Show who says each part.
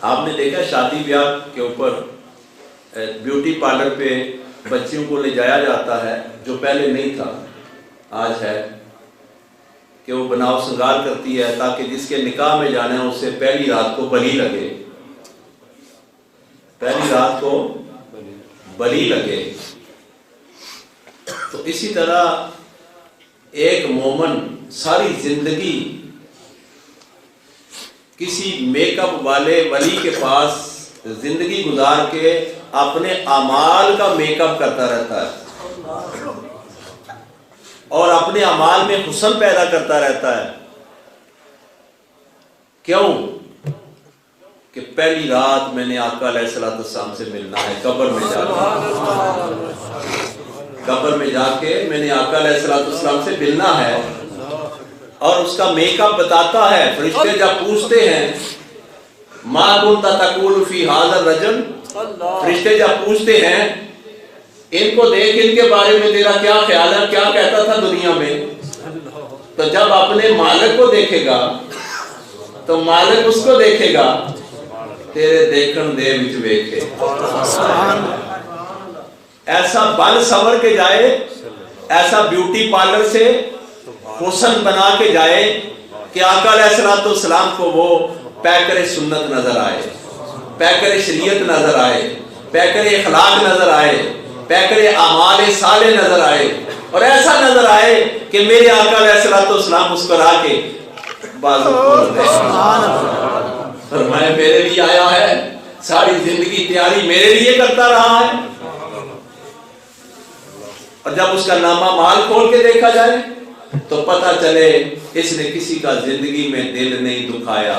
Speaker 1: آپ نے دیکھا شادی بیاہ کے اوپر بیوٹی پارلر پہ بچیوں کو لے جایا جاتا ہے، جو پہلے نہیں تھا آج ہے، کہ وہ بناؤ سنگار کرتی ہے تاکہ جس کے نکاح میں جانا ہے اس سے پہلی رات کو بلی لگے، پہلی رات کو بلی لگے۔ تو اسی طرح ایک مومن ساری زندگی کسی میک اپ والے ولی کے پاس زندگی گزار کے اپنے اعمال کا میک اپ کرتا رہتا ہے اور اپنے اعمال میں حسن پیدا کرتا رہتا ہے۔ کیوں؟ کہ پہلی رات میں نے آقا علیہ السلام سے ملنا ہے، قبر میں جا کے، قبر میں جا کے میں نے آقا علیہ السلام سے ملنا ہے۔ اور اس کا میک اپ بتاتا ہے، فرشتے جب پوچھتے ہیں ما کنت تقول فی ھذا الرجل، فرشتے جب پوچھتے ہیں ان کو دیکھ ان کے بارے میں تیرا کیا خیال ہے، کیا کہتا تھا دنیا میں، تو جب اپنے مالک کو دیکھے گا تو مالک اس کو دیکھے گا، تیرے دیکھن دے وچ ویکھے، ایسا بن سور کے جائے، ایسا بیوٹی پارلر سے حسن بنا کے جائے کہ آقا علیہ السلام کو وہ پیکر سنت نظر آئے، پیکر شریعت نظر آئے، پیکر اخلاق نظر آئے، پیکر اعمال صالح نظر آئے، اور ایسا نظر آئے کہ میرے آقا علیہ السلام مسکرا کے بازو کھول دے، فرمائے میرے لیے آیا ہے، ساری زندگی تیاری میرے لیے کرتا رہا ہے۔ اور جب اس کا نامہ مال کھول کے دیکھا جائے تو پتہ چلے اس نے کسی کا زندگی میں دل نہیں دکھایا،